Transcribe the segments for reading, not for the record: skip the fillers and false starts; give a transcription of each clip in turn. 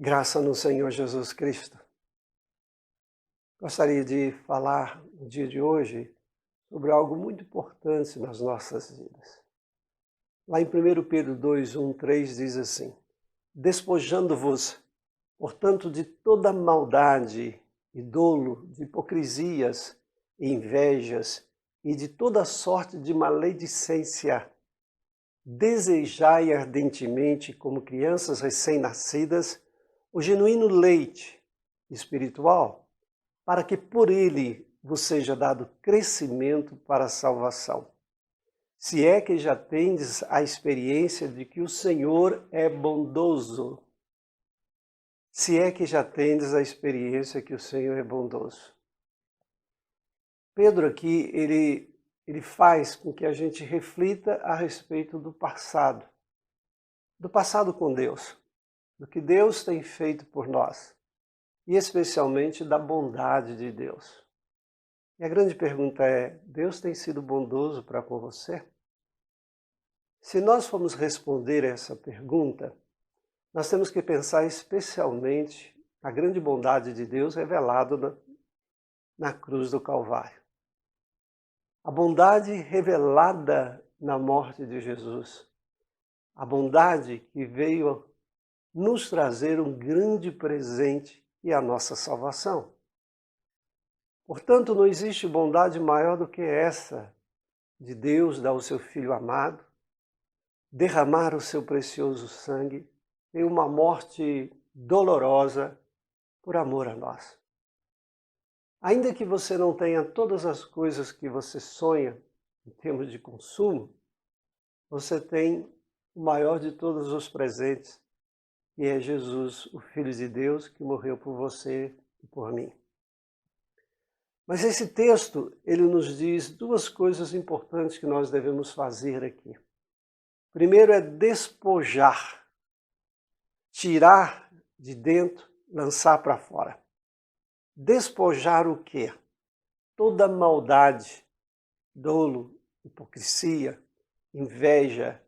Graça no Senhor Jesus Cristo. Gostaria de falar no dia de hoje sobre algo muito importante nas nossas vidas. Lá em 1 Pedro 2, 1, 3 diz assim: despojando-vos, portanto, de toda maldade e dolo, de hipocrisias e invejas e de toda sorte de maledicência, desejai ardentemente, como crianças recém-nascidas, o genuíno leite espiritual, para que por ele vos seja dado crescimento para a salvação. Se é que já tendes a experiência de que o Senhor é bondoso. Se é que já tendes a experiência que o Senhor é bondoso. Pedro aqui, ele faz com que a gente reflita a respeito do passado com Deus, do que Deus tem feito por nós, e especialmente da bondade de Deus. E a grande pergunta é: Deus tem sido bondoso para com você? Se nós formos responder essa pergunta, nós temos que pensar especialmente na grande bondade de Deus revelada na cruz do Calvário. A bondade revelada na morte de Jesus. A bondade que veio nos trazer um grande presente e a nossa salvação. Portanto, não existe bondade maior do que essa de Deus dar o seu Filho amado, derramar o seu precioso sangue em uma morte dolorosa por amor a nós. Ainda que você não tenha todas as coisas que você sonha em termos de consumo, você tem o maior de todos os presentes, que é Jesus, o Filho de Deus, que morreu por você e por mim. Mas esse texto, ele nos diz duas coisas importantes que nós devemos fazer aqui. Primeiro é despojar, tirar de dentro, lançar para fora. Despojar o quê? Toda maldade, dolo, hipocrisia, inveja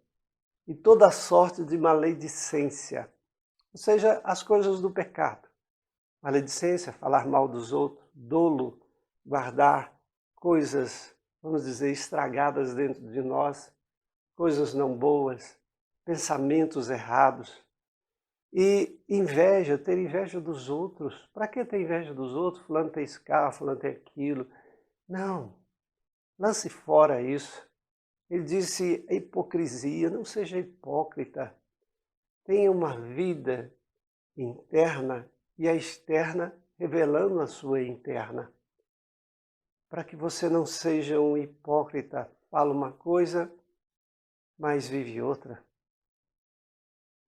e toda sorte de maledicência. Ou seja, as coisas do pecado. Maledicência, falar mal dos outros, dolo, guardar coisas, vamos dizer, estragadas dentro de nós, coisas não boas, pensamentos errados. E inveja, ter inveja dos outros. Para que ter inveja dos outros? Fulano tem esse carro, fulano tem aquilo. Não, lance fora isso. Ele disse a hipocrisia, não seja hipócrita. Tenha uma vida interna e a externa revelando a sua interna. Para que você não seja um hipócrita, fala uma coisa, mas vive outra.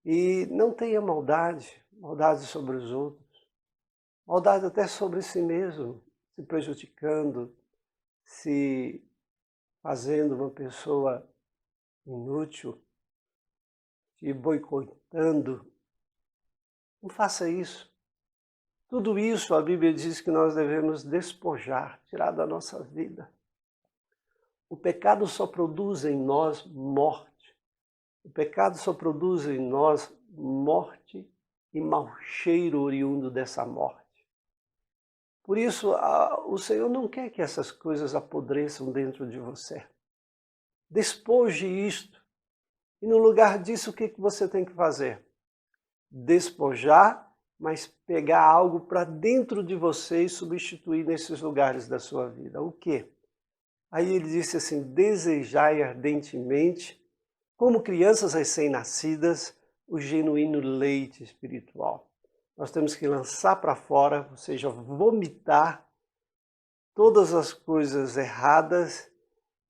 E não tenha maldade sobre os outros, maldade até sobre si mesmo, se prejudicando, se fazendo uma pessoa inútil, te boicotando. Não faça isso. Tudo isso a Bíblia diz que nós devemos despojar, tirar da nossa vida. O pecado só produz em nós morte. O pecado só produz em nós morte e mau cheiro oriundo dessa morte. Por isso, o Senhor não quer que essas coisas apodreçam dentro de você. Despoje isto. E no lugar disso, o que você tem que fazer? Despojar, mas pegar algo para dentro de você e substituir nesses lugares da sua vida. O quê? Aí ele disse assim: desejai ardentemente, como crianças recém-nascidas, o genuíno leite espiritual. Nós temos que lançar para fora, ou seja, vomitar todas as coisas erradas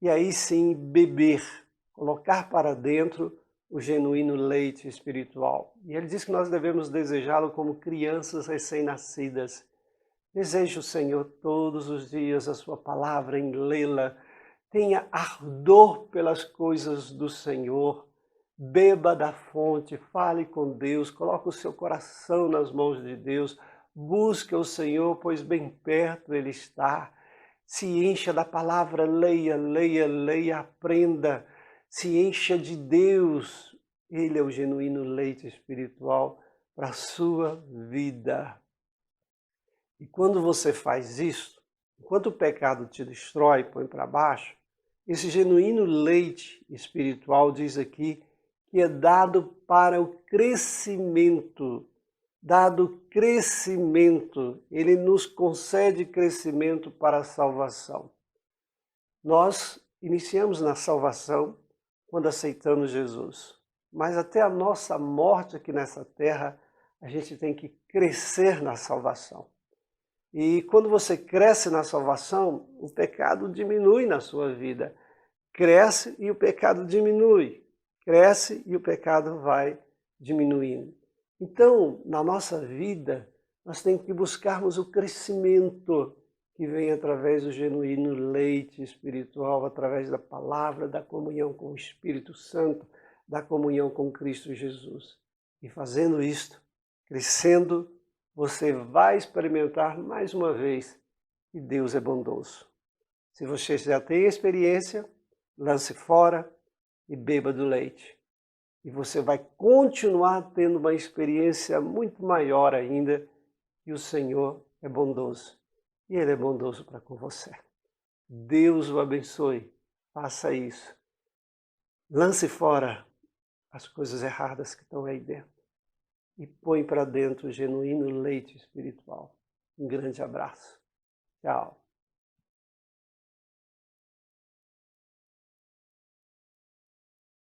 e aí sim beber, colocar para dentro o genuíno leite espiritual. E ele diz que nós devemos desejá-lo como crianças recém-nascidas. Deseje o Senhor todos os dias a sua palavra, em lê-la. Tenha ardor pelas coisas do Senhor. Beba da fonte, fale com Deus, coloque o seu coração nas mãos de Deus. Busque o Senhor, pois bem perto Ele está. Se encha da palavra, leia, leia, leia, aprenda. Se encha de Deus. Ele é o genuíno leite espiritual para a sua vida. E quando você faz isso, enquanto o pecado te destrói, põe para baixo, esse genuíno leite espiritual diz aqui que é dado para o crescimento. Dado crescimento, ele nos concede crescimento para a salvação. Nós iniciamos na salvação quando aceitamos Jesus, mas até a nossa morte aqui nessa terra, a gente tem que crescer na salvação. E quando você cresce na salvação, o pecado diminui na sua vida. Cresce e o pecado diminui. Cresce e o pecado vai diminuindo. Então, na nossa vida, nós temos que buscarmos o crescimento que vem através do genuíno leite espiritual, através da palavra, da comunhão com o Espírito Santo, da comunhão com Cristo Jesus. E fazendo isto, crescendo, você vai experimentar mais uma vez que Deus é bondoso. Se você já tem experiência, lance fora e beba do leite. E você vai continuar tendo uma experiência muito maior ainda, que o Senhor é bondoso. E Ele é bondoso para com você. Deus o abençoe. Faça isso. Lance fora as coisas erradas que estão aí dentro. E põe para dentro o genuíno leite espiritual. Um grande abraço. Tchau.